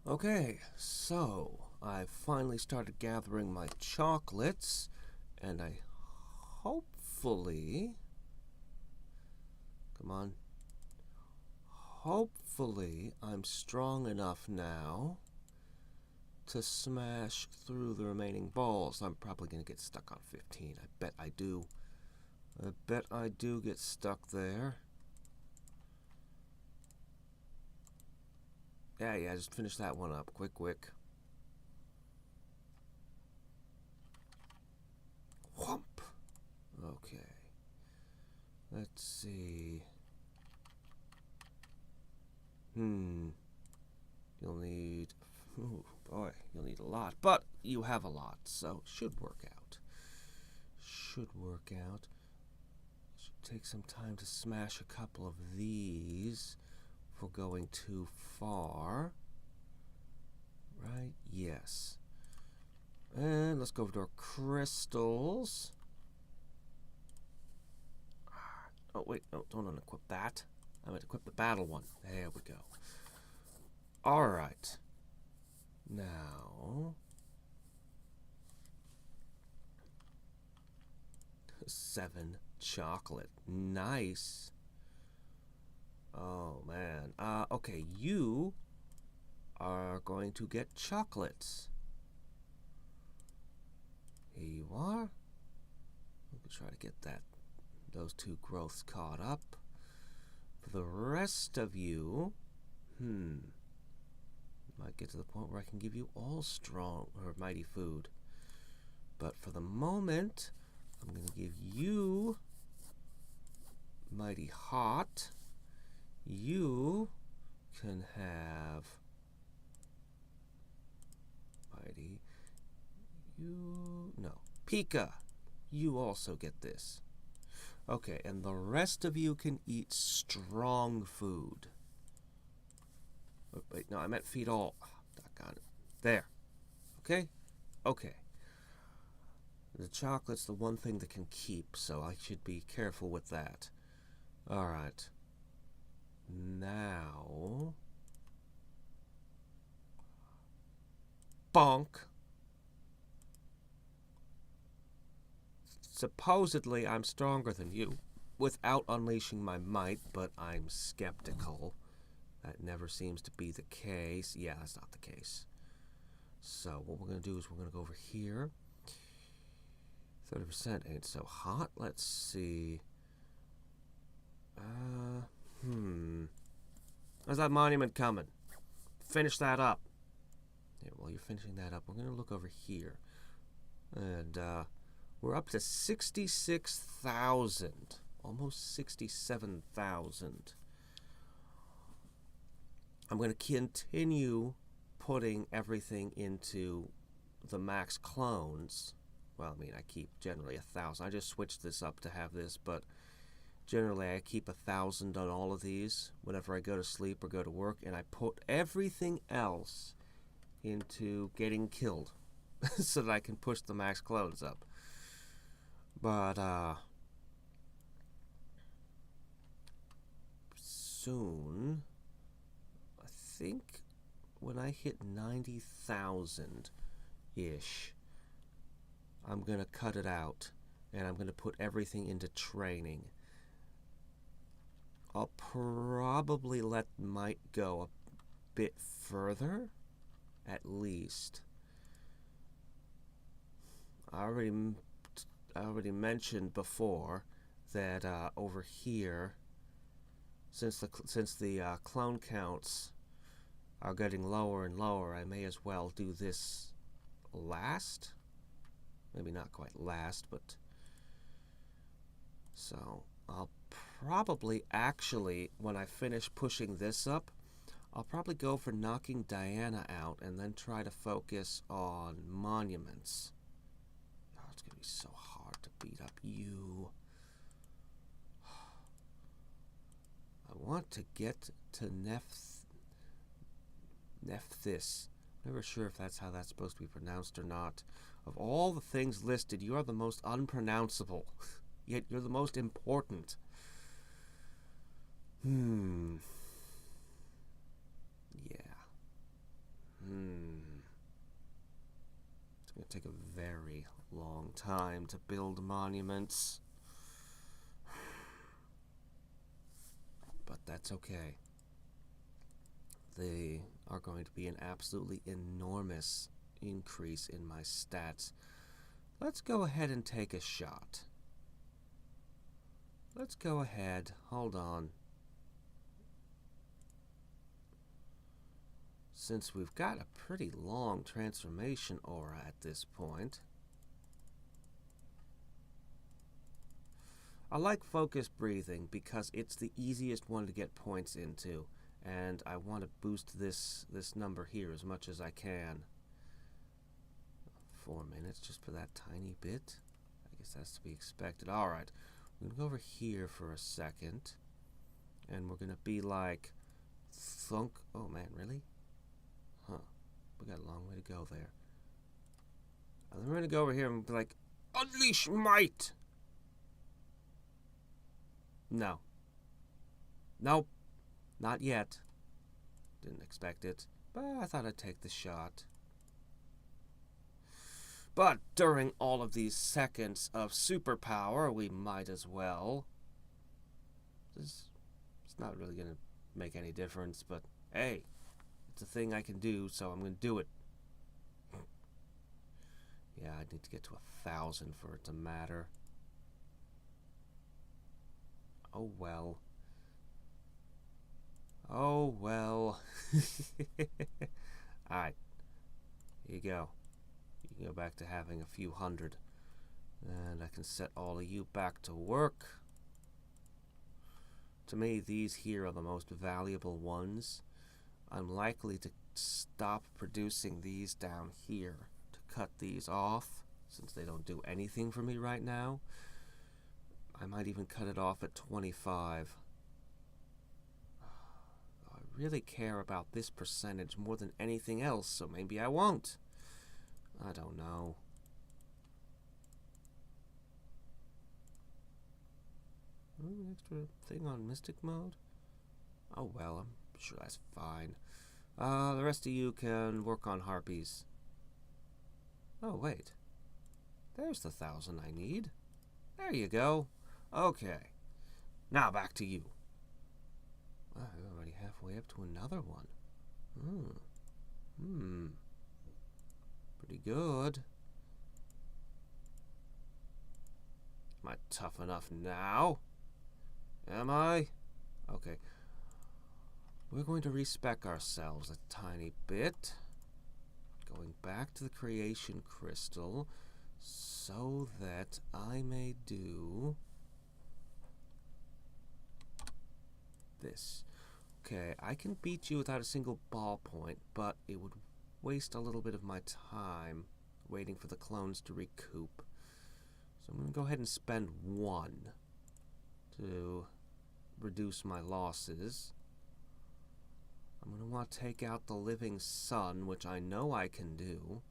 Okay, so I finally started gathering my chocolates, and I hopefully, come on, hopefully I'm strong enough now to smash through the remaining balls. I'm probably going to get stuck on 15. I bet I do. I bet I do get stuck there. Yeah, just finish that one up. Quick. Whomp. Okay. Let's see. You'll need... Ooh, boy, you'll need a lot. But you have a lot, so should work out. Should take some time to smash a couple of these for going too far. Right? Yes. And let's go over to our crystals. Oh, wait. No, don't unequip that. I'm going to equip the battle one. There we go. Alright. Now... 7 chocolate. Nice. Oh, man. Okay, you are going to get chocolates. Here you are. We can try to get those 2 growths caught up. For the rest of you, might get to the point where I can give you all strong or mighty food. But for the moment, I'm going to give you mighty hot. You can have mighty. No, Pika. You also get this. Okay, and the rest of you can eat strong food. Oh, wait, no, I meant feed all. Doggone it. There. Okay? Okay. The chocolate's the one thing that can keep, so I should be careful with that. Alright. Now... bonk. Supposedly, I'm stronger than you without unleashing my might, but I'm skeptical. That never seems to be the case. Yeah, that's not the case. So what we're going to do is we're going to go over here. 30% ain't so hot. Let's see. How's that monument coming? Finish that up. Yeah, while you're finishing that up, we're going to look over here. And we're up to 66,000. Almost 67,000. I'm going to continue putting everything into the max clones. Well, I mean, I keep generally 1,000. I just switched this up to have this, but generally I keep 1,000 on all of these whenever I go to sleep or go to work, and I put everything else into getting killed so that I can push the max clones up. But, soon, I think when I hit 90,000-ish, I'm going to cut it out, and I'm going to put everything into training. I'll probably let might go a bit further, at least. I already mentioned before that over here, since the clone counts are getting lower and lower, I may as well do this last. Maybe not quite last, but so I'll probably actually, when I finish pushing this up, I'll probably go for knocking Diana out and then try to focus on monuments. Oh, it's going to be so hard to beat up you. I want to get to Nephthys. Never sure if that's how that's supposed to be pronounced or not. Of all the things listed, you are the most unpronounceable. Yet you're the most important. Yeah. take a very long time to build monuments. But that's okay. They are going to be an absolutely enormous increase in my stats. Let's go ahead and take a shot. Let's go ahead. Hold on. Since we've got a pretty long transformation aura at this point, I like focus breathing because it's the easiest one to get points into, and I want to boost this number here as much as I can. 4 minutes just for that tiny bit? I guess that's to be expected. Alright, we're going to go over here for a second, and we're going to be like, thunk. Oh man, really? Huh. We got a long way to go there. And then we're going to go over here and be like, unleash might! No. Nope. Not yet. Didn't expect it, but I thought I'd take the shot. But during all of these seconds of superpower, we might as well. It's not really going to make any difference, but hey, it's a thing I can do, so I'm going to do it. Yeah, I need to get to 1,000 for it to matter. Oh well. Oh well. Alright. Here you go. You can go back to having a few hundred. And I can set all of you back to work. To me, these here are the most valuable ones. I'm likely to stop producing these down here to cut these off, since they don't do anything for me right now. I might even cut it off at 25. I really care about this percentage more than anything else, so maybe I won't. I don't know. An extra thing on Mystic mode? Oh well, I'm sure that's fine. The rest of you can work on harpies. Oh wait. There's the 1,000 I need. There you go. Okay. Now back to you. Wow, we're already halfway up to another one. Pretty good. Am I tough enough now? Am I? Okay. We're going to respec ourselves a tiny bit. Going back to the creation crystal so that I may do this. Okay, I can beat you without a single ballpoint, but it would waste a little bit of my time waiting for the clones to recoup. So I'm going to go ahead and spend 1 to reduce my losses. I'm going to want to take out the living sun, which I know I can do.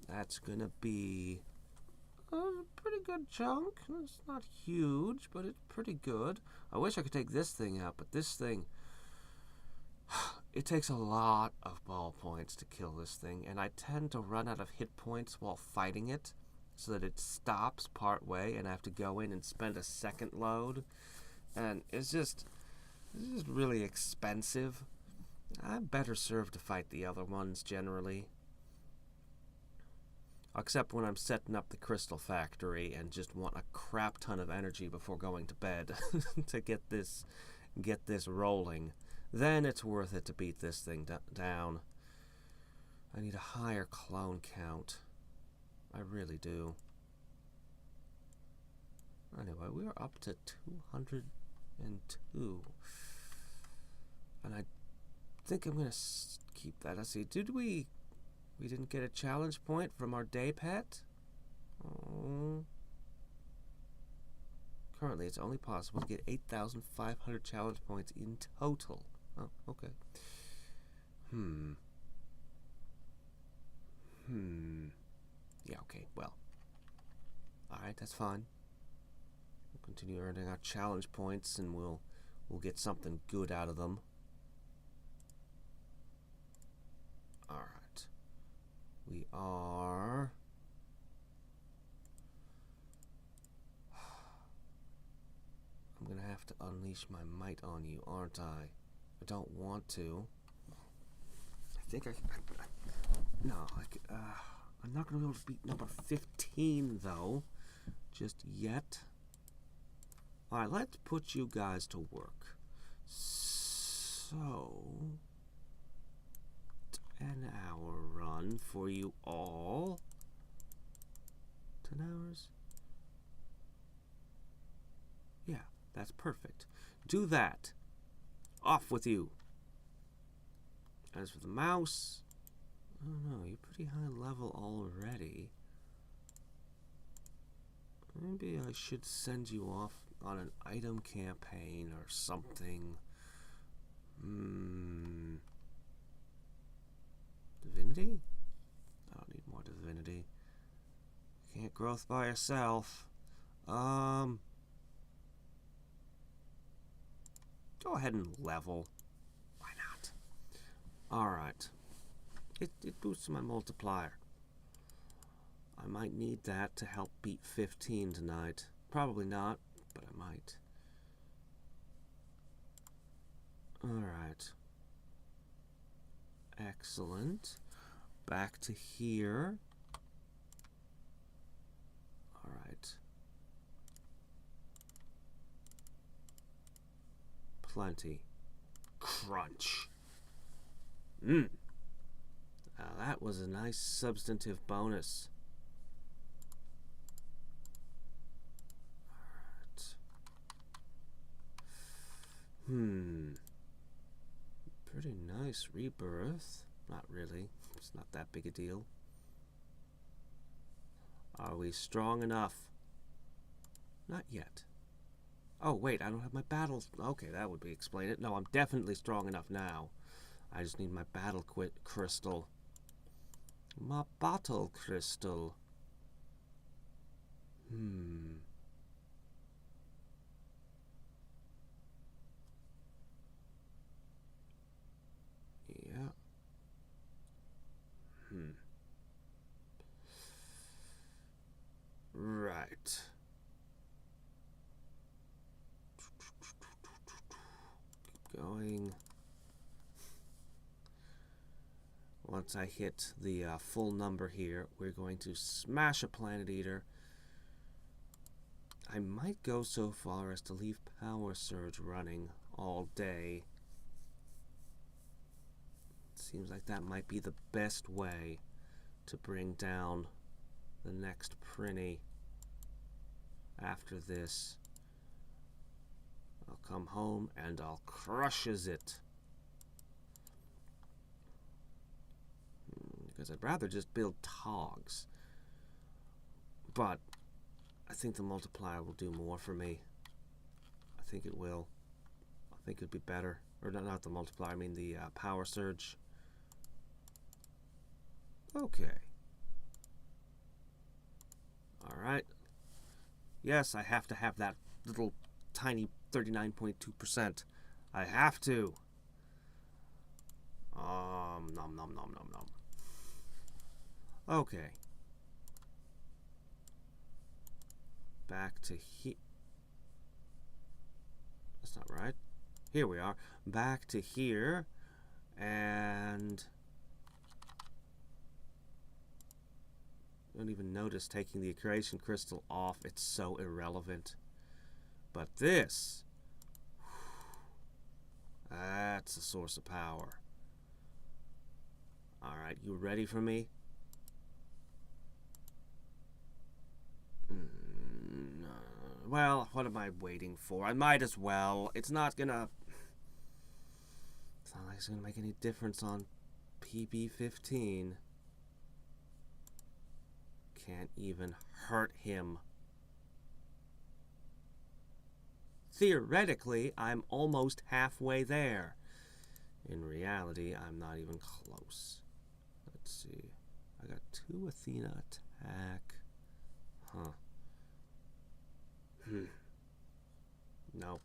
That's going to be a pretty good chunk. It's not huge, but it's pretty good. I wish I could take this thing out, but this thing, it takes a lot of ballpoints to kill this thing, and I tend to run out of hit points while fighting it, so that it stops part way, and I have to go in and spend a second load. And it's just really expensive. I'm better served to fight the other ones generally. Except when I'm setting up the crystal factory and just want a crap ton of energy before going to bed to get this rolling. Then it's worth it to beat this thing down. I need a higher clone count. I really do. Anyway, we are up to 202. And I think I'm going to keep that. Let's see, did we didn't get a challenge point from our day pet? Oh. Currently, it's only possible to get 8,500 challenge points in total. Oh, okay. Yeah, okay, well. Alright, that's fine. We'll continue earning our challenge points, and we'll get something good out of them. Alright. We are... I'm gonna have to unleash my might on you, aren't I? I don't want to. I think no, I'm not gonna be able to beat number 15, though. Just yet. Alright, let's put you guys to work. So... 10-hour run for you all. 10 hours? Yeah, that's perfect. Do that. Off with you. As for the mouse, I don't know, you're pretty high level already. Maybe I should send you off on an item campaign or something. Divinity? I don't need more divinity. Can't growth by yourself. Go ahead and level. Why not? Alright. It boosts my multiplier. I might need that to help beat 15 tonight. Probably not, but I might. Alright. Excellent. Back to here. Alright. Plenty. Crunch. Now that was a nice substantive bonus. Alright. Pretty nice rebirth. Not really. It's not that big a deal. Are we strong enough? Not yet. Oh, wait, I don't have my battle... Okay, that would be explain it. No, I'm definitely strong enough now. I just need my battle crystal. My battle crystal. Yeah. Right. Keep going. Once I hit the full number here, we're going to smash a Planet Eater. I might go so far as to leave Power Surge running all day. Seems like that might be the best way to bring down the next Prinny. After this, I'll come home and I'll crushes it. Because I'd rather just build Togs. But I think the multiplier will do more for me. I think it will. I think it'd be better. Or not the multiplier, I mean the Power Surge. Okay. Alright. Yes, I have to have that little tiny 39.2%. I have to. Nom nom nom nom nom. Okay. Back to here. That's not right. Here we are. Back to here. And... don't even notice taking the creation crystal off. It's so irrelevant. But this... that's a source of power. Alright, you ready for me? Well, what am I waiting for? I might as well. It's not gonna... it's not like it's gonna make any difference on PB-15. Can't even hurt him. Theoretically, I'm almost halfway there. In reality, I'm not even close. Let's see. I got 2 Athena attack. Huh. Nope.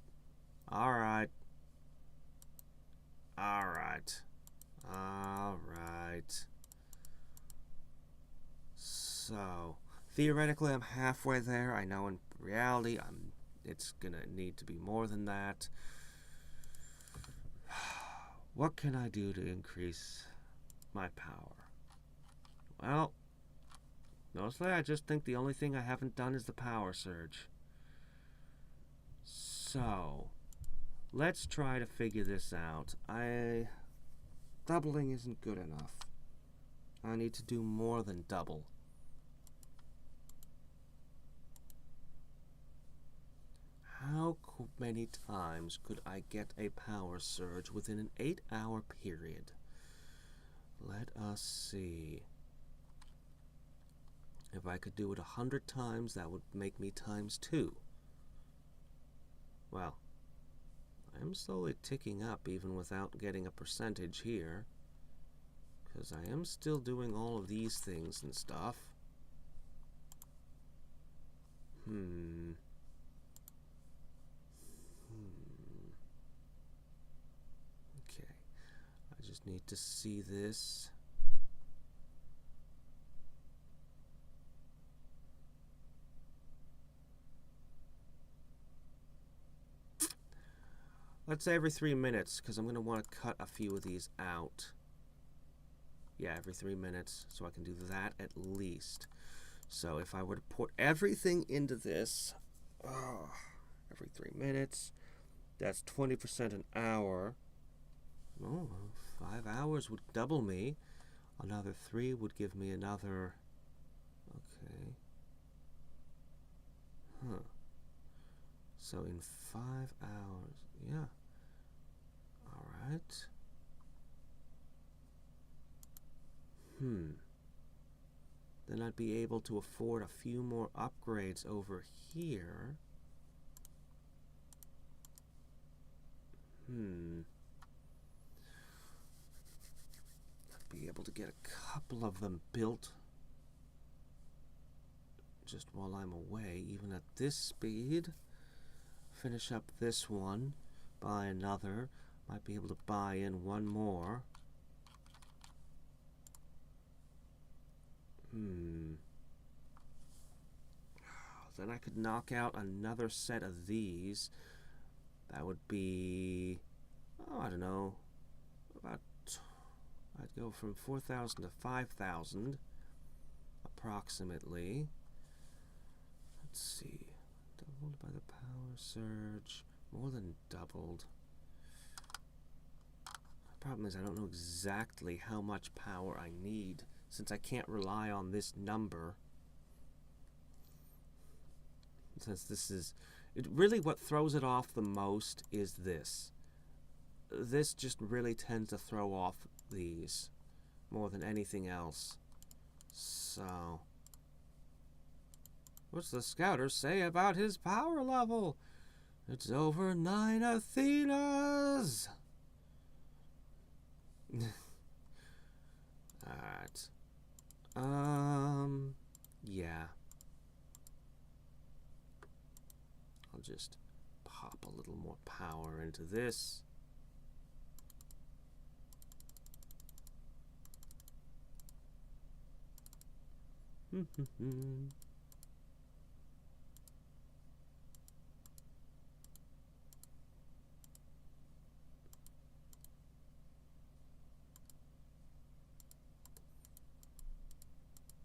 Alright. Alright. Alright. So, theoretically, I'm halfway there. I know in reality, it's gonna need to be more than that. What can I do to increase my power? Well, mostly I just think the only thing I haven't done is the power surge. So, let's try to figure this out. Doubling isn't good enough. I need to do more than double. How many times could I get a power surge within an 8-hour period? Let us see. If I could do it 100 times, that would make me times 2. Well, I'm slowly ticking up even without getting a percentage here, because I am still doing all of these things and stuff. Okay, I just need to see this. Let's say every 3 minutes, because I'm going to want to cut a few of these out. Yeah, every 3 minutes, so I can do that at least. So if I were to put everything into this, every 3 minutes, that's 20% an hour. Oh, 5 hours would double me. Another 3 would give me another... Okay. Huh. So in 5 hours, yeah. All right. Then I'd be able to afford a few more upgrades over here. I'd be able to get a couple of them built just while I'm away, even at this speed. Finish up this one, buy another, might be able to buy in one more. Then I could knock out another set of these. That would be, I don't know, about, I'd go from 4,000 to 5,000, approximately. Let's see, doubled by the power surge, more than doubled. The problem is I don't know exactly how much power I need, since I can't rely on this number. Since this is, really what throws it off the most is this. This just really tends to throw off these more than anything else. So, what's the scouter say about his power level? It's over 9 Athenas! Alright. Yeah. I'll just pop a little more power into this.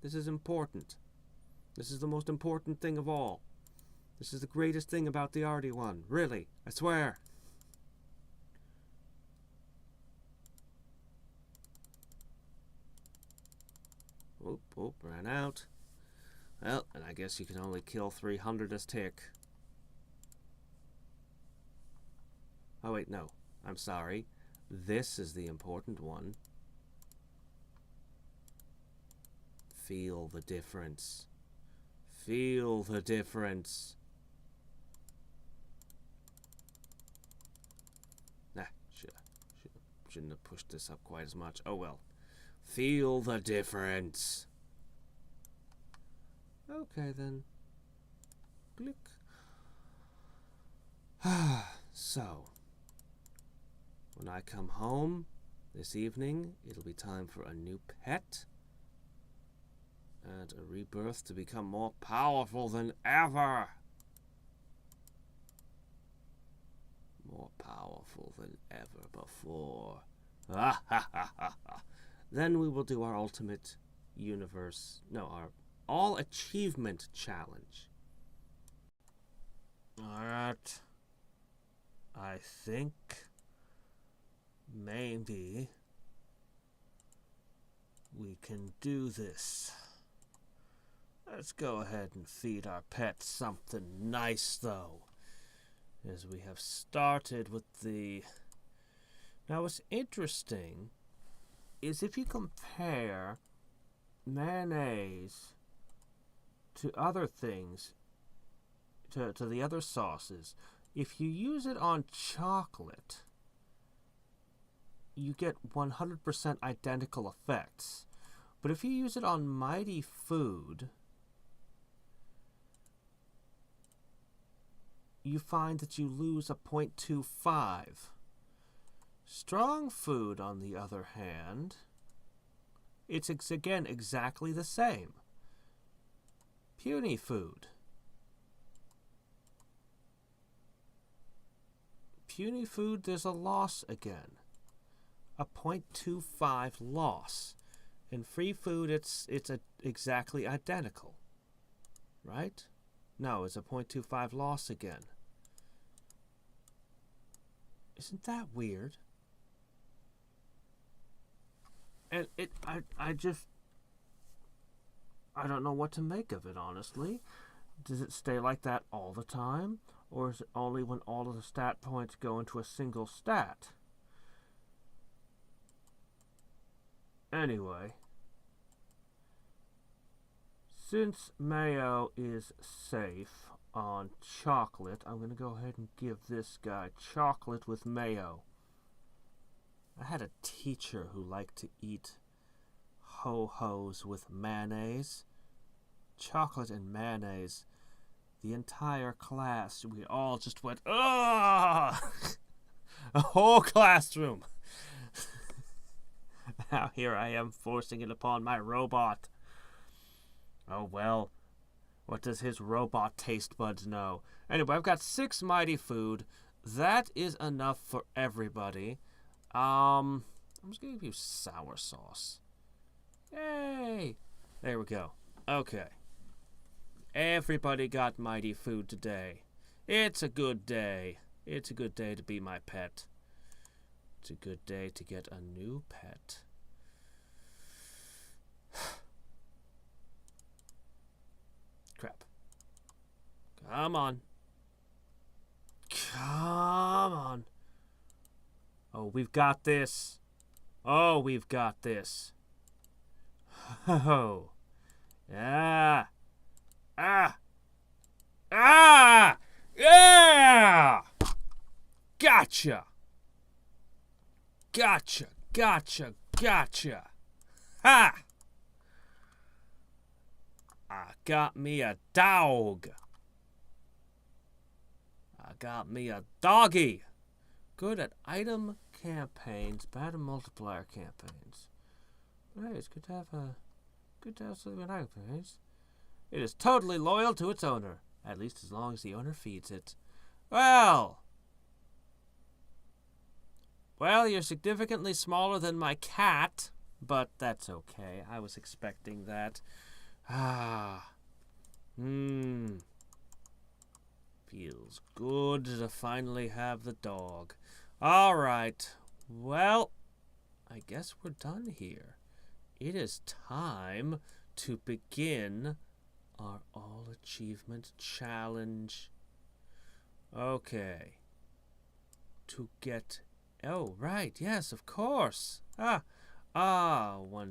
This is important. This is the most important thing of all. This is the greatest thing about the Arty one. Really, I swear. Oop, ran out. Well, and I guess you can only kill 300 a tick. Oh wait, no. I'm sorry. This is the important one. Feel the difference. Feel the difference. Nah, shouldn't have pushed this up quite as much. Oh well. Feel the difference. Okay then. Click. So, when I come home this evening, it'll be time for a new pet. And a rebirth to become more powerful than ever. More powerful than ever before. Then we will do our ultimate universe. No, our all achievement challenge. Alright. I think maybe we can do this. Let's go ahead and feed our pets something nice, though, as we have started with the... Now, what's interesting is if you compare mayonnaise to other things, to the other sauces, if you use it on chocolate, you get 100% identical effects. But if you use it on Mighty Food, you find that you lose a 0.25. Strong Food, on the other hand, it's again exactly the same. Puny Food. Puny Food, there's a loss again. A 0.25 loss. In Free Food, it's exactly identical. Right? No, it's a 0.25 loss again. Isn't that weird? And I don't know what to make of it, honestly. Does it stay like that all the time? Or is it only when all of the stat points go into a single stat? Anyway, since mayo is safe on chocolate, I'm going to go ahead and give this guy chocolate with mayo. I had a teacher who liked to eat ho-hos with mayonnaise. Chocolate and mayonnaise. The entire class, we all just went, ah! A whole classroom. Now here I am forcing it upon my robot. Oh well, what does his robot taste buds know? Anyway, I've got 6 Mighty Food. That is enough for everybody. I'm just gonna give you sour sauce. Yay! There we go. Okay. Everybody got Mighty Food today. It's a good day. It's a good day to be my pet. It's a good day to get a new pet. Crap. Come on. Come on. Oh, we've got this. Oh, we've got this. Oh. Yeah. Ah! Ah! Yeah! Gotcha! Gotcha! Gotcha! Gotcha! Ha! I got me a dog. I got me a doggy. Good at item campaigns, bad at multiplier campaigns. But hey, it's good to have something in item campaigns. It is totally loyal to its owner, at least as long as the owner feeds it. Well, you're significantly smaller than my cat, but that's okay. I was expecting that. Feels good to finally have the dog. All right. Well, I guess we're done here. It is time to begin our all achievement challenge. Okay. To get... Oh, right. Yes, of course. 1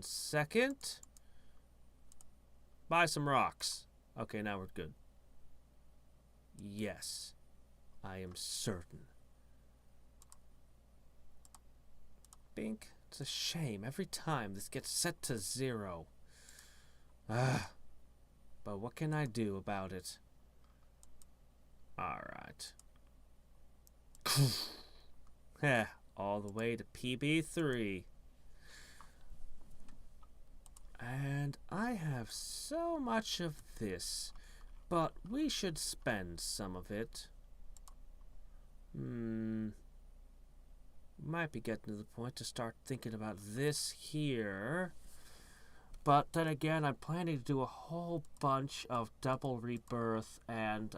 second. Buy some rocks. Okay, now we're good. Yes. I am certain. Bink. It's a shame. Every time this gets set to 0. But what can I do about it? Alright. All the way to PB3. And I have so much of this, but we should spend some of it. Might be getting to the point to start thinking about this here. But then again, I'm planning to do a whole bunch of double rebirth and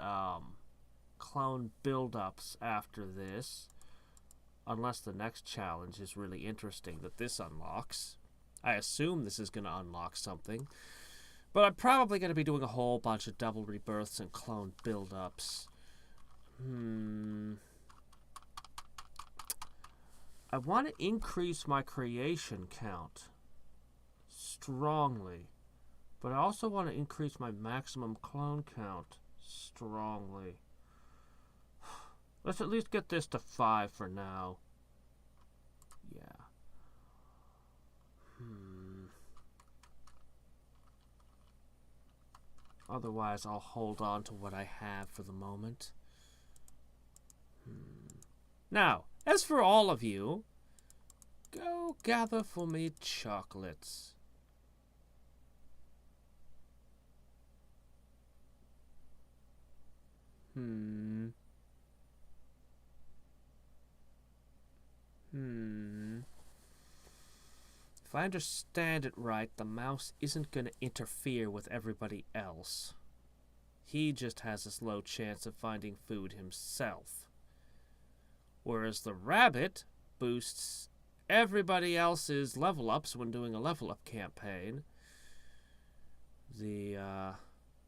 clone build-ups after this. Unless the next challenge is really interesting that this unlocks. I assume this is going to unlock something. But I'm probably going to be doing a whole bunch of double rebirths and clone build-ups. I want to increase my creation count strongly. But I also want to increase my maximum clone count strongly. Let's at least get this to 5 for now. Yeah. Otherwise, I'll hold on to what I have for the moment. Now, as for all of you, go gather for me chocolates. If I understand it right, the mouse isn't going to interfere with everybody else. He just has a slow chance of finding food himself. Whereas the rabbit boosts everybody else's level ups when doing a level up campaign.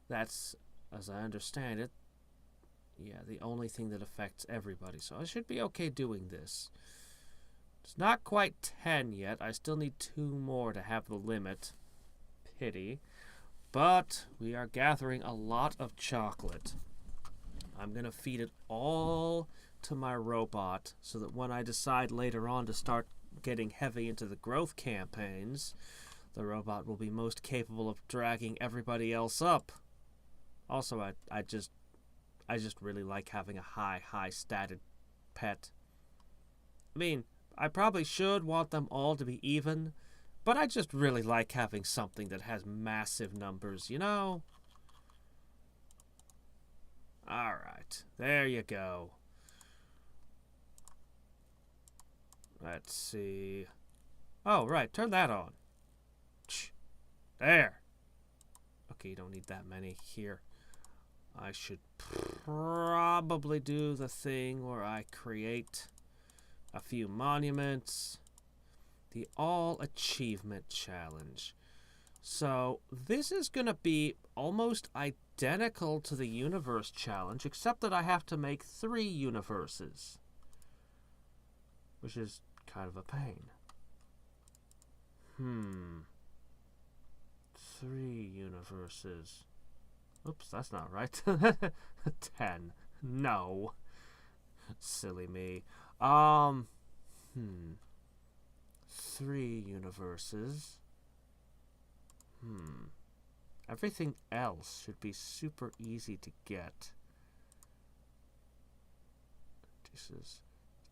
That's, as I understand it, yeah, the only thing that affects everybody. So I should be okay doing this. It's not quite 10 yet. I still need 2 more to have the limit. Pity. But we are gathering a lot of chocolate. I'm going to feed it all to my robot so that when I decide later on to start getting heavy into the growth campaigns, the robot will be most capable of dragging everybody else up. Also, I just really like having a high statted pet. I mean, I probably should want them all to be even, but I just really like having something that has massive numbers, you know? Alright, there you go. Let's see. Oh, right, turn that on. There. Okay, you don't need that many here. I should probably do the thing where I create a few monuments. The all achievement challenge. So this is going to be almost identical to the universe challenge, except that I have to make 3 universes, which is kind of a pain. 3 universes. Oops, that's not right. 10. No. Silly me. 3 universes. Everything else should be super easy to get. This is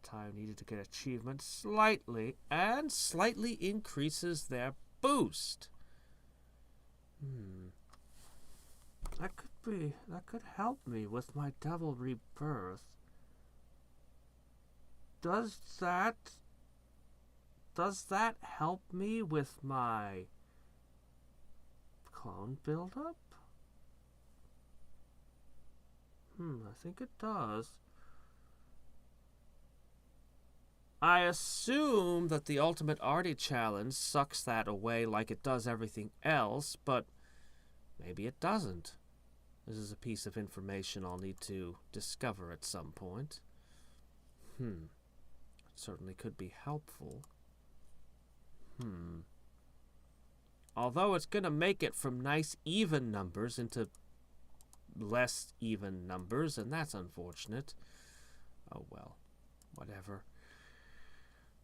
time needed to get achievements slightly, and slightly increases their boost. That could help me with my double rebirth. Does that help me with my clone buildup? I think it does. I assume that the Ultimate Arty challenge sucks that away like it does everything else, but maybe it doesn't. This is a piece of information I'll need to discover at some point. It certainly could be helpful. Although it's going to make it from nice even numbers into less even numbers, and that's unfortunate. Oh well, whatever.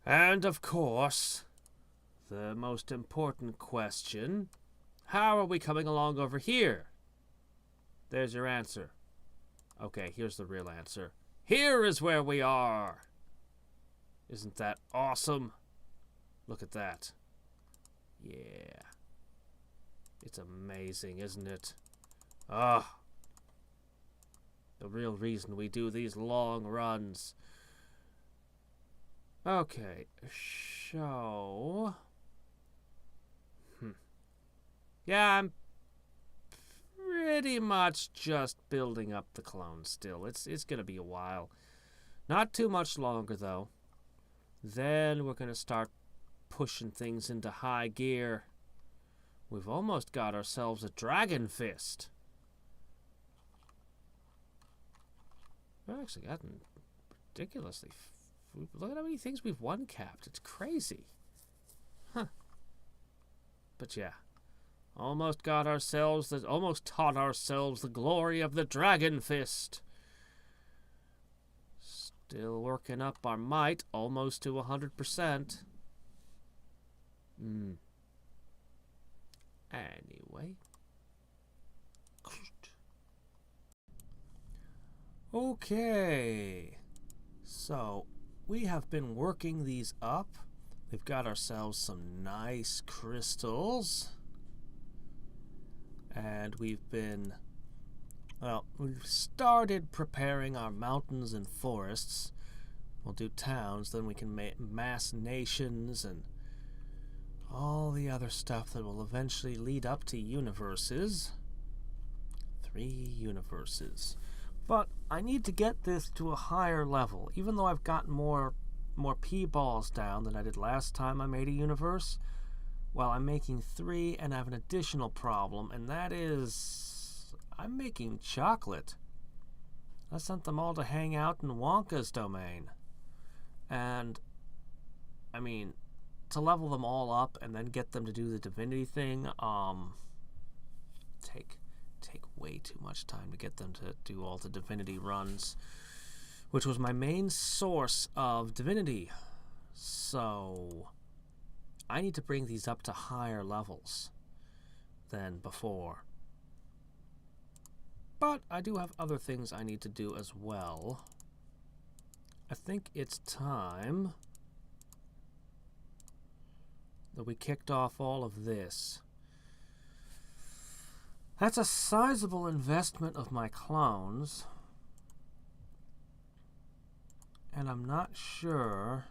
And of course, the most important question, how are we coming along over here? There's your answer. Okay, here's the real answer. Here is where we are! Isn't that awesome? Look at that. Yeah. It's amazing, isn't it? Ah. The real reason we do these long runs. Okay, so... Yeah, I'm pretty much just building up the clones still. It's gonna be a while. Not too much longer, though. Then we're gonna start pushing things into high gear. We've almost got ourselves a dragon fist. We've actually gotten ridiculously... Look at how many things we've one-capped. It's crazy. Huh. But yeah. Almost taught ourselves the glory of the dragon fist. Still working up our might, almost to 100%. Anyway. Okay. So, we have been working these up. We've got ourselves some nice crystals. And we've started preparing our mountains and forests. We'll do towns, then we can mass nations and all the other stuff that will eventually lead up to universes. 3 universes. But I need to get this to a higher level. Even though I've gotten more P-balls down than I did last time I made a universe, well, I'm making 3 and I have an additional problem, and that is I'm making chocolate. I sent them all to hang out in Wonka's domain. And, I mean, to level them all up and then get them to do the divinity thing, take way too much time to get them to do all the divinity runs, which was my main source of divinity. So I need to bring these up to higher levels than before. But I do have other things I need to do as well. I think it's time that we kicked off all of this. That's a sizable investment of my clones. And I'm not sure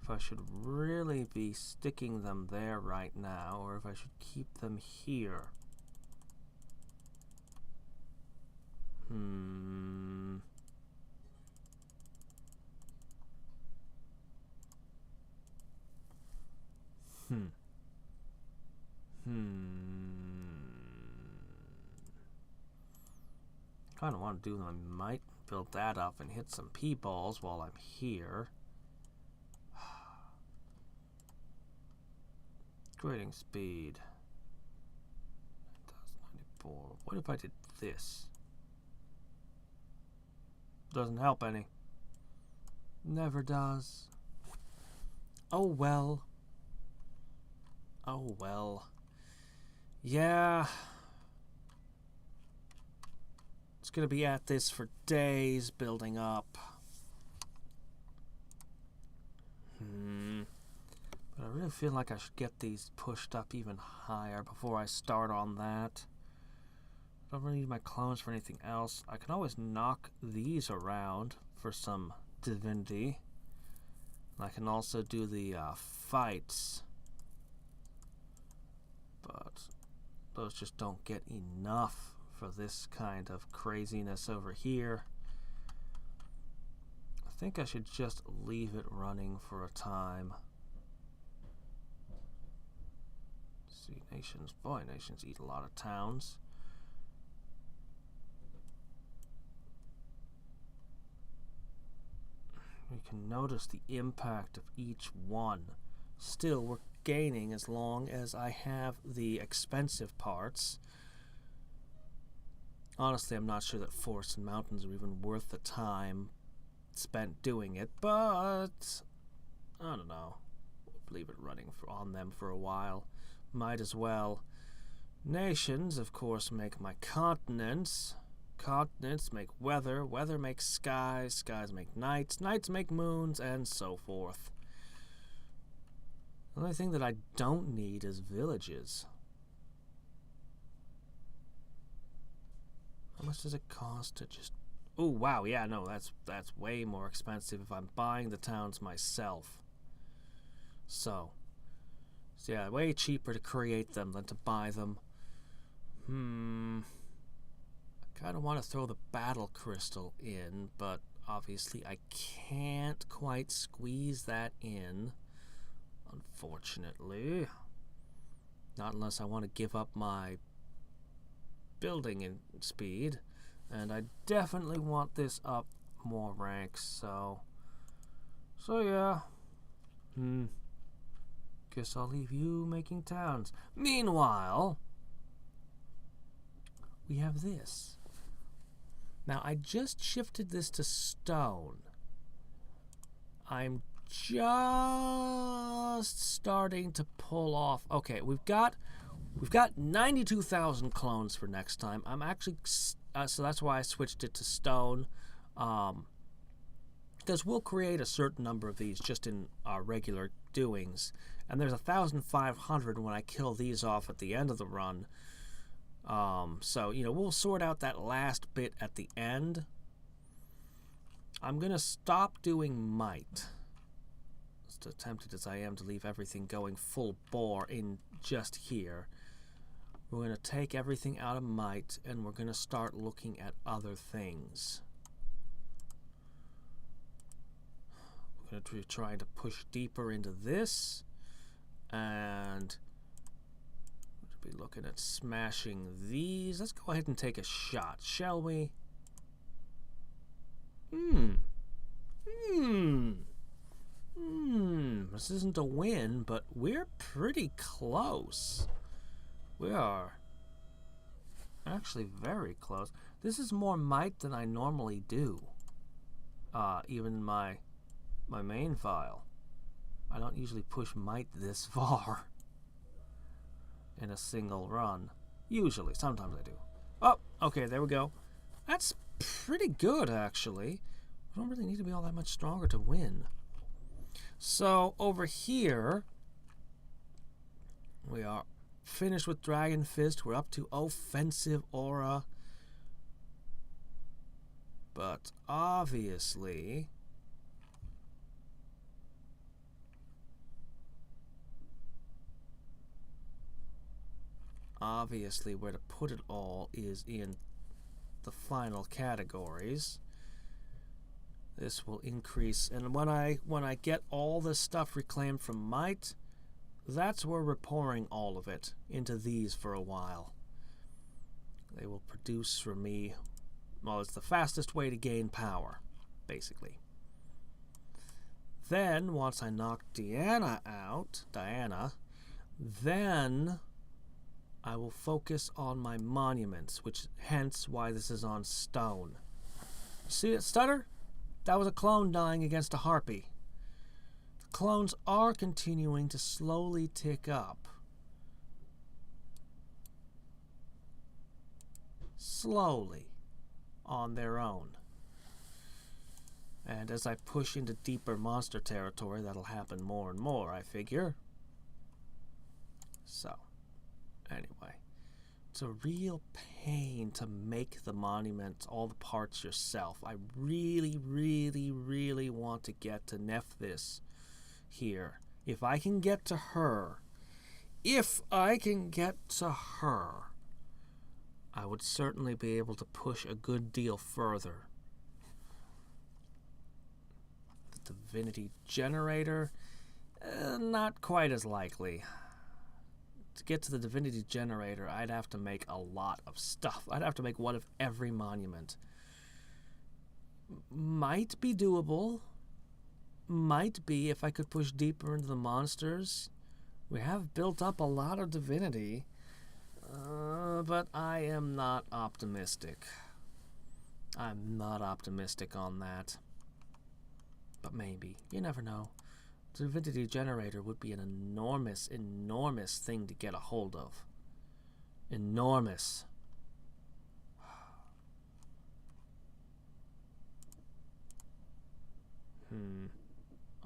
if I should really be sticking them there right now or if I should keep them here. Kind of want to do them. I might build that up and hit some P-balls while I'm here. Grading speed. 1094. What if I did this? Doesn't help any. Never does. Oh well. Oh well. Yeah. It's gonna be at this for days building up. But I really feel like I should get these pushed up even higher before I start on that. I don't really need my clones for anything else. I can always knock these around for some divinity. I can also do the fights. But those just don't get enough for this kind of craziness over here. I think I should just leave it running for a time. See, nations, boy, nations eat a lot of towns. We can notice the impact of each one. Still, we're gaining as long as I have the expensive parts. Honestly, I'm not sure that forests and mountains are even worth the time spent doing it, but I don't know. We'll leave it running on them for a while. Might as well. Nations, of course, make my continents. Continents make weather. Weather makes skies. Skies make nights. Nights make moons, and so forth. The only thing that I don't need is villages. How much does it cost to just... Oh, wow, yeah, no, that's way more expensive if I'm buying the towns myself. So yeah, way cheaper to create them than to buy them. I kind of want to throw the battle crystal in, but obviously I can't quite squeeze that in, unfortunately. Not unless I want to give up my building in speed. And I definitely want this up more ranks, so yeah. Guess I'll leave you making towns. Meanwhile, we have this. Now, I just shifted this to stone. I'm just starting to pull off. Okay, we've got 92,000 clones for next time. I'm actually so that's why I switched it to stone, because we'll create a certain number of these just in our regular doings, and there's 1,500 when I kill these off at the end of the run. So we'll sort out that last bit at the end. I'm gonna stop doing might. As tempted as I am to leave everything going full bore in just here, we're going to take everything out of might and we're going to start looking at other things. We're going to be trying to push deeper into this, and we'll be looking at smashing these. Let's go ahead and take a shot, shall we? This isn't a win, but we're pretty close. We are actually very close. This is more might than I normally do. Even my main file. I don't usually push might this far in a single run. Usually, sometimes I do. Oh, okay, there we go. That's pretty good, actually. I don't really need to be all that much stronger to win. So over here, we are finished with Dragon Fist. We're up to Offensive Aura. But obviously, where to put it all is in the final categories. This will increase, and when I get all this stuff reclaimed from might, that's where we're pouring all of it into these for a while. They will produce for me, well, it's the fastest way to gain power, basically. Then, once I knock Diana out, then I will focus on my monuments, which hence why this is on stone. See it stutter? That was a clone dying against a harpy. The clones are continuing to slowly tick up. Slowly. On their own. And as I push into deeper monster territory, that'll happen more and more, I figure. So, anyway. It's a real pain to make the monuments, all the parts yourself. I really, really, really want to get to Nephthys here. If I can get to her, I would certainly be able to push a good deal further. The Divinity Generator, not quite as likely. To get to the Divinity Generator, I'd have to make a lot of stuff. I'd have to make one of every monument. Might be doable. Might be if I could push deeper into the monsters. We have built up a lot of divinity. But I am not optimistic. I'm not optimistic on that. But maybe. You never know. The Divinity Generator would be an enormous, enormous thing to get a hold of. Enormous.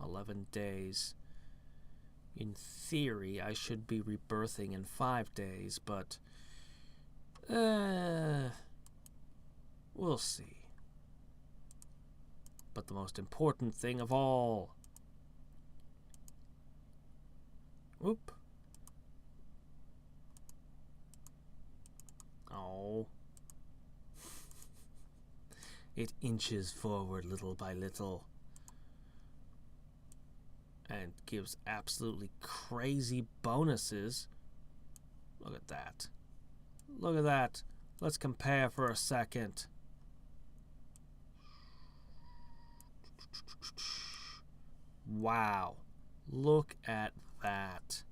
11 days. In theory, I should be rebirthing in 5 days, but we'll see. But the most important thing of all. Whoop. Oh. It inches forward little by little. And gives absolutely crazy bonuses. Look at that. Look at that. Let's compare for a second. Wow. Look at that.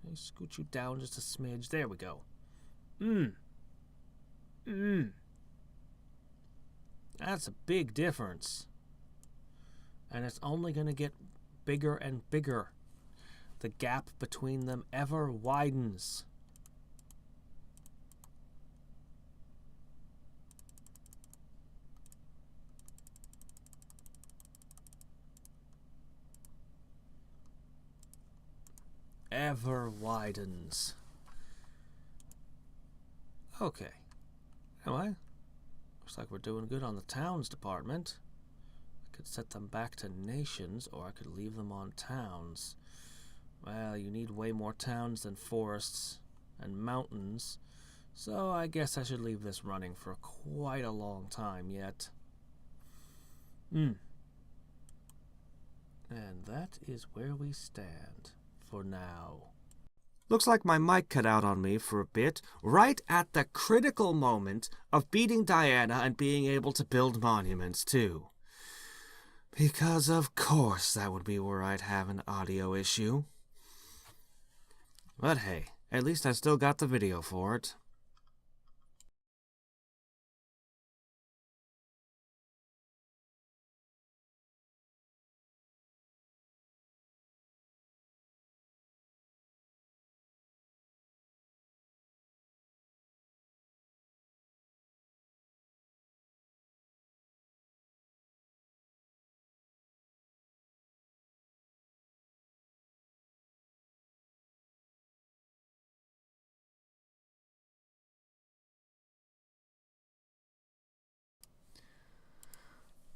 Can I scoot you down just a smidge? There we go. That's a big difference. And it's only going to get bigger and bigger. The gap between them ever widens. Ever widens. Okay. Anyway, looks like we're doing good on the towns department. I could set them back to nations, or I could leave them on towns. Well, you need way more towns than forests and mountains, so I guess I should leave this running for quite a long time yet. And that is where we stand for now. Looks like my mic cut out on me for a bit, right at the critical moment of beating Diana and being able to build monuments, too. Because of course that would be where I'd have an audio issue. But hey, at least I still got the video for it.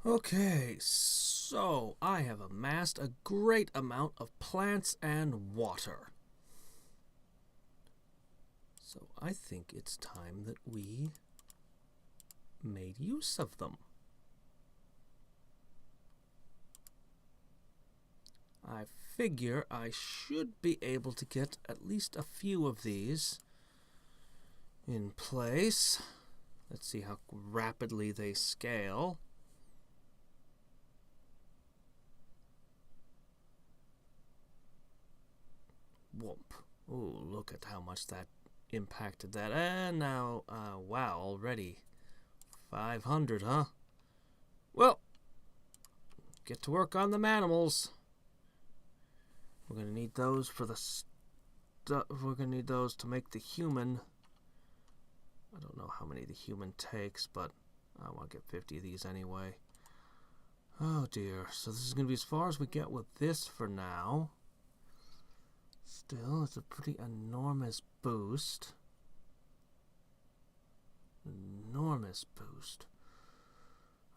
Okay, so I have amassed a great amount of plants and water. So I think it's time that we made use of them. I figure I should be able to get at least a few of these in place. Let's see how rapidly they scale. Whoop. Ooh, look at how much that impacted that. And now, wow, already 500, huh? Well, get to work on the manimals. We're going to need those for the stuff. We're going to need those to make the human. I don't know how many the human takes, but I want to get 50 of these anyway. Oh dear. So this is going to be as far as we get with this for now. Still, it's a pretty enormous boost. Enormous boost.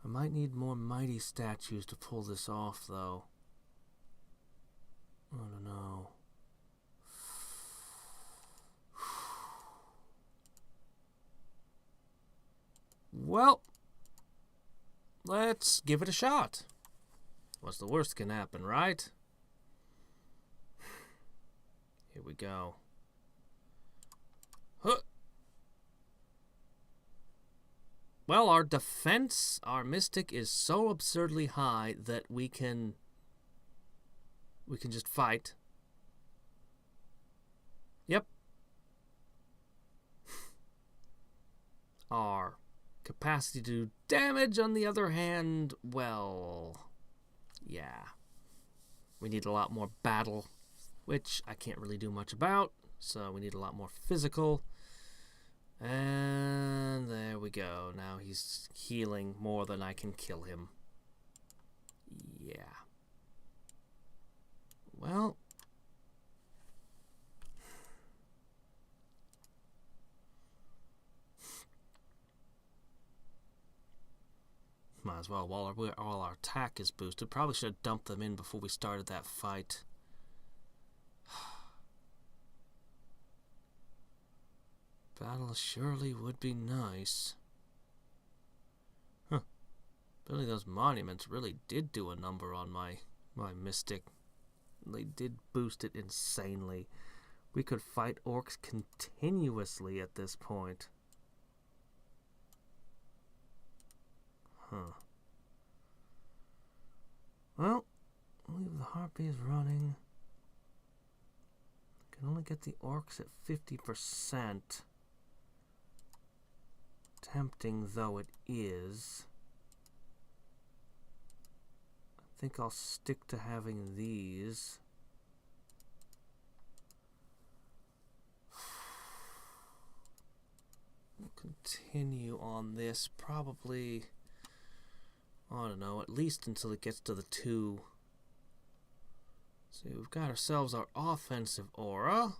I might need more mighty statues to pull this off, though. I don't know. Well, let's give it a shot. What's the worst can happen, right? Here we go. Huh. Well, our defense, our mystic is so absurdly high that we can just fight. Yep. Our capacity to do damage, on the other hand, well, yeah. We need a lot more battle, which I can't really do much about, so we need a lot more physical. And there we go. Now he's healing more than I can kill him. Yeah. well... Might as well, while our attack is boosted. Probably should have dumped them in before we started that fight. Battle surely would be nice. Huh. Building those monuments really did do a number on my mystic. They did boost it insanely. We could fight orcs continuously at this point. Huh. Well, leave the harpies running. Can only get the orcs at 50%. Tempting though it is, I think I'll stick to having these. We'll continue on this probably, I don't know, at least until it gets to the 2. See, we've got ourselves our offensive aura.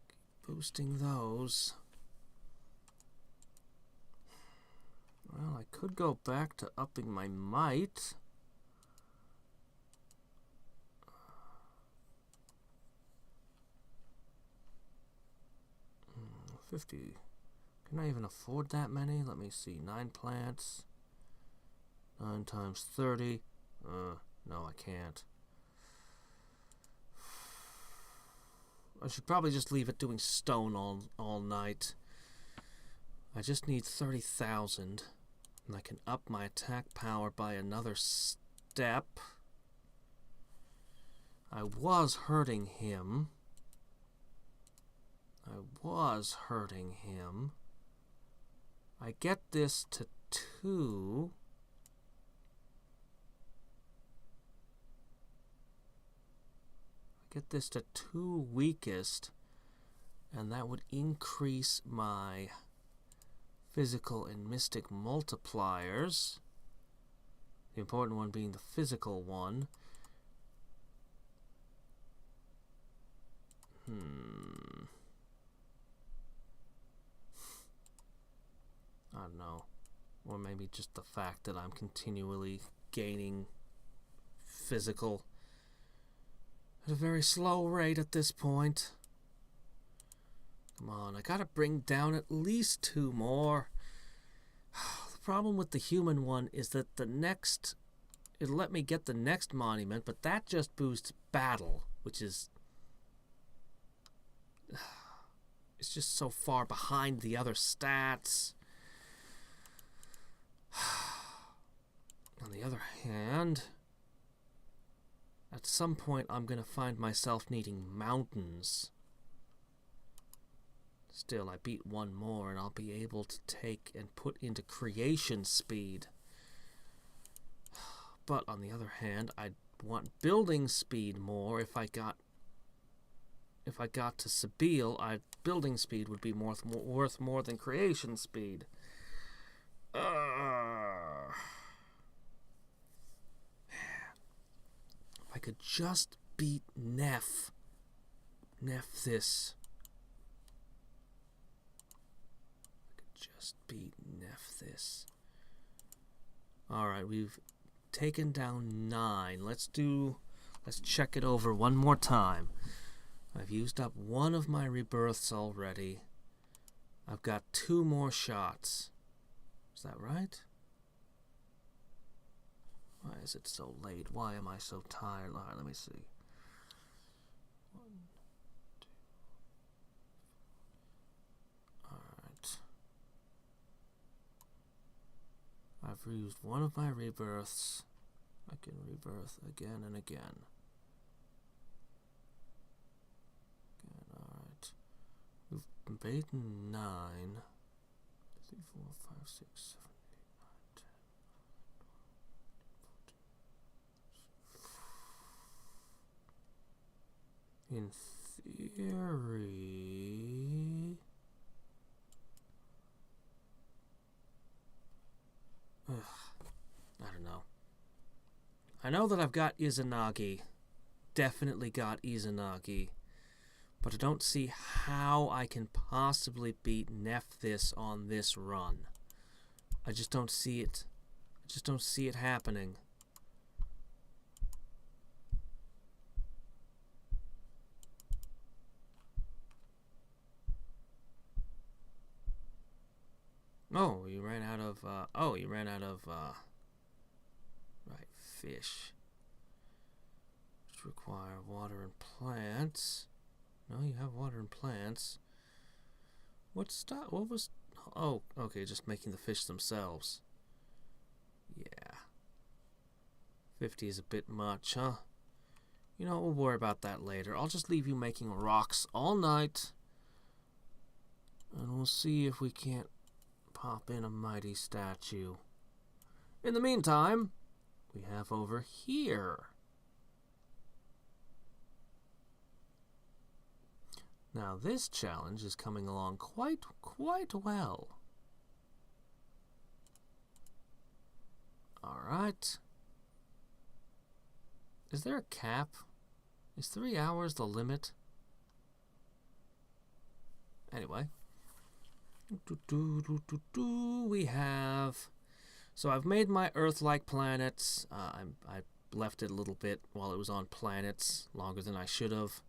Keep boosting those. Well, I could go back to upping my might. 50. Can I even afford that many? Let me see. 9 plants. 9 times 30. No, I can't. I should probably just leave it doing stone all night. I just need 30,000. And I can up my attack power by another step. I was hurting him. I get this to 2. I get this to 2 weakest. And that would increase my physical and mystic multipliers. The important one being the physical one. I don't know. Or maybe just the fact that I'm continually gaining physical at a very slow rate at this point. Come on, I gotta bring down at least 2 more. The problem with the human one is that the next... It'll let me get the next monument, but that just boosts battle, which is... It's just so far behind the other stats. On the other hand, at some point I'm going to find myself needing mountains. Still, I beat 1 more and I'll be able to take and put into creation speed. But on the other hand, I'd want building speed more. If I got to Sabile, building speed would be worth more than creation speed. If I could just beat Neff this. Alright, we've taken down 9. Let's check it over one more time. I've used up 1 of my rebirths already. I've got 2 more shots. Is that right? Why is it so late? Why am I so tired? Alright, let me see. 1, 2. Alright. I've used 1 of my rebirths. I can rebirth again and again. Alright. We've beaten 9. 3, 4, 5, 6, 7, 8, 9, 10. In theory... I don't know. I know that I've got Izanagi. Definitely got Izanagi. But I don't see how I can possibly beat Nephthys on this run. I just don't see it. I just don't see it happening. Oh, you ran out of, right, fish. Which require water and plants. No, you have water and plants. What was, oh, okay, just making the fish themselves. Yeah. 50 is a bit much, huh? You know, we'll worry about that later. I'll just leave you making rocks all night. And we'll see if we can't pop in a mighty statue. In the meantime, we have over here. Now this challenge is coming along quite well. Alright. Is there a cap? Is 3 hours the limit? Anyway. We have... So I've made my Earth-like planets. I left it a little bit while it was on planets, longer than I should have.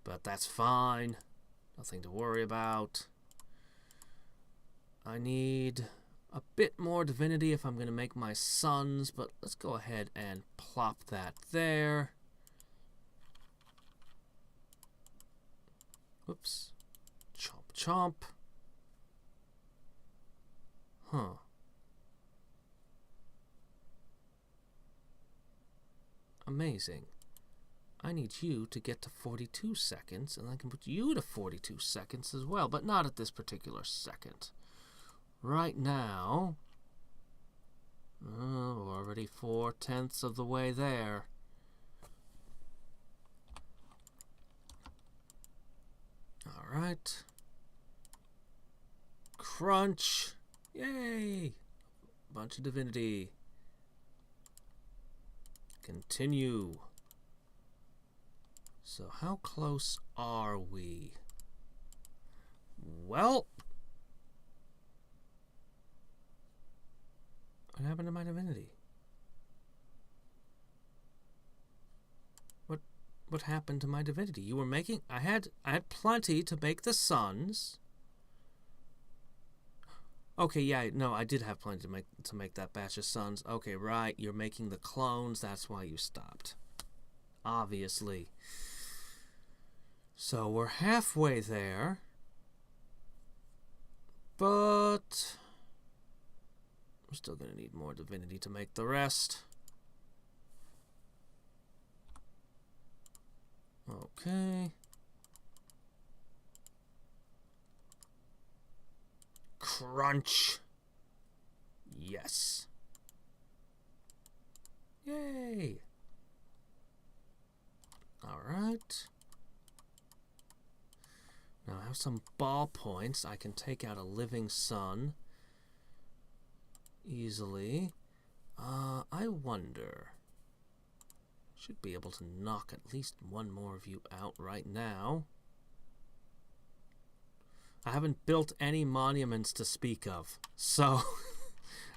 But that's fine. Nothing to worry about. I need a bit more divinity if I'm going to make my suns, but let's go ahead and plop that there. Whoops. Chomp, chomp. Huh. Amazing. I need you to get to 42 seconds, and I can put you to 42 seconds as well, but not at this particular second. Right now, we're already 4/10 of the way there. All right. Crunch. Yay. Bunch of divinity. Continue. So how close are we? Well, what happened to my divinity? What happened to my divinity? You were making... I had plenty to make the suns. Okay, yeah, no, I did have plenty to make that batch of suns. Okay, right, you're making the clones. That's why you stopped. Obviously. So we're halfway there. But we're still going to need more divinity to make the rest. Okay. Crunch. Yes. Yay. All right. Now I have some ballpoints. I can take out a living sun easily. I wonder... Should be able to knock at least one more of you out right now. I haven't built any monuments to speak of. So,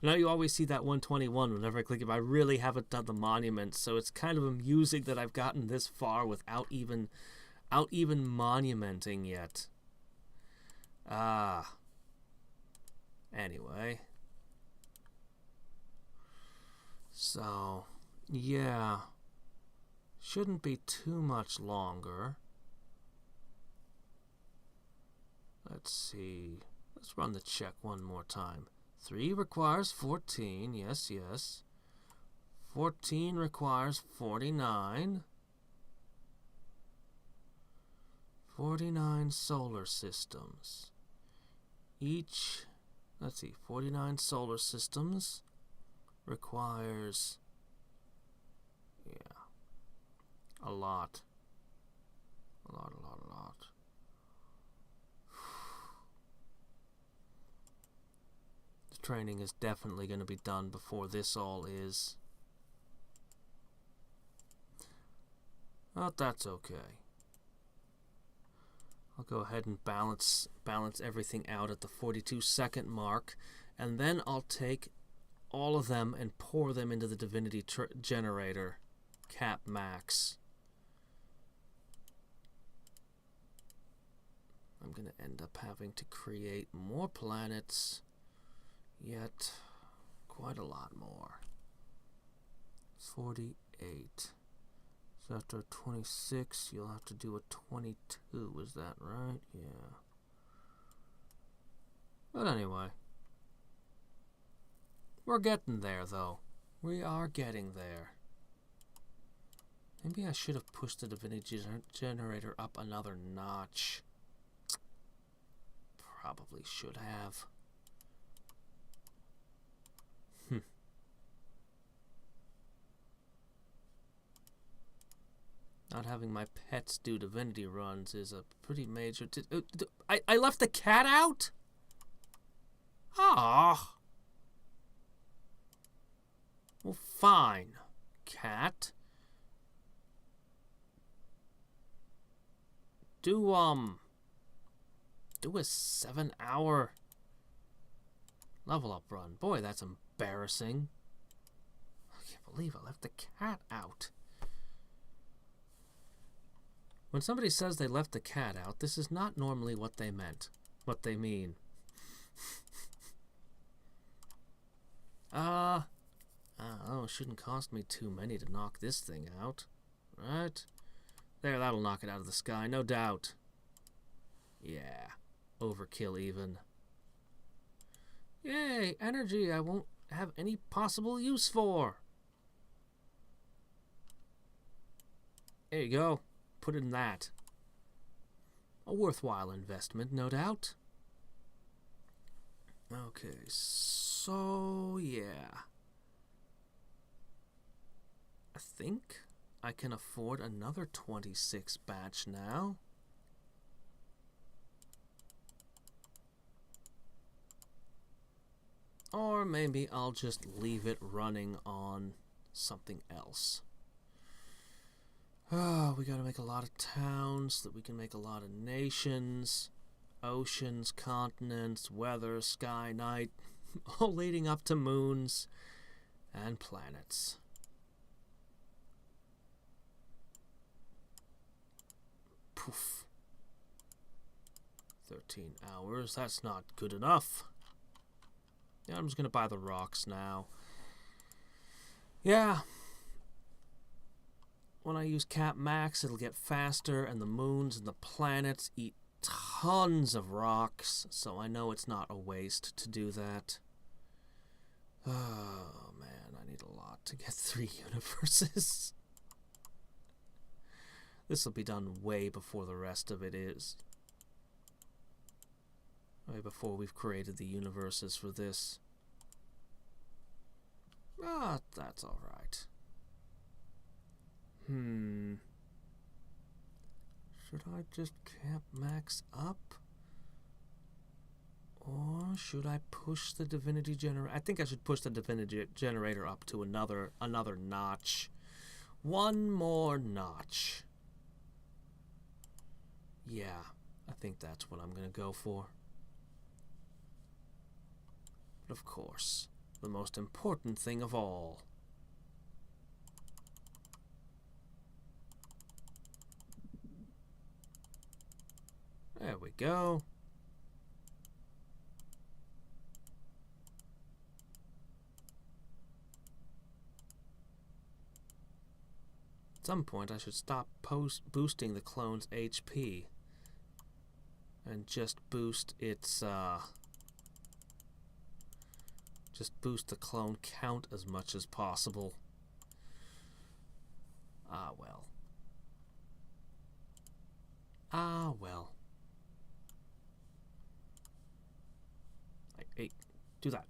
I know you always see that 121 whenever I click it, but I really haven't done the monuments. So it's kind of amusing that I've gotten this far without even monumenting yet. Anyway. So, yeah. Shouldn't be too much longer. Let's see. Let's run the check one more time. 3 requires 14. Yes, yes. 14 requires 49. 49 solar systems. Each, let's see, 49 solar systems requires, yeah, a lot. A lot. The training is definitely going to be done before this all is. But that's okay. I'll go ahead and balance everything out at the 42-second mark, and then I'll take all of them and pour them into the divinity generator cap max. I'm going to end up having to create more planets, yet quite a lot more. 48. So after 26, you'll have to do a 22, is that right? Yeah. But anyway, we're getting there, though. We are getting there. Maybe I should have pushed the divinity generator up another notch. Probably should have. Not having my pets do divinity runs is a pretty major... I left the cat out? Ah. Well, fine, cat. Do a 7-hour level up run. Boy, that's embarrassing. I can't believe I left the cat out. When somebody says they left the cat out, this is not normally what they mean. Oh, it shouldn't cost me too many to knock this thing out. Right? There, that'll knock it out of the sky, no doubt. Yeah, overkill even. Yay, energy I won't have any possible use for. There you go. Put in that. A worthwhile investment, no doubt. Okay, so yeah. I think I can afford another 26 batch now. Or maybe I'll just leave it running on something else. Oh, we gotta make a lot of towns so that we can make a lot of nations, oceans, continents, weather, sky, night, all leading up to moons and planets. Poof. 13 hours, that's not good enough. Yeah, I'm just gonna buy the rocks now. Yeah. When I use cap max, it'll get faster, and the moons and the planets eat tons of rocks, so I know it's not a waste to do that. Oh man, I need a lot to get 3 universes. This will be done way before the rest of it is. Way before we've created the universes for this. Ah, that's alright. Should I just cap max up? Or should I push the divinity generator? I think I should push the divinity generator up to another notch. One more notch. Yeah, I think that's what I'm going to go for. But of course, the most important thing of all. There we go. At some point, I should stop boosting the clone's HP and just boost its, just boost the clone count as much as possible. Ah, well. Ah, well. Hey, do that.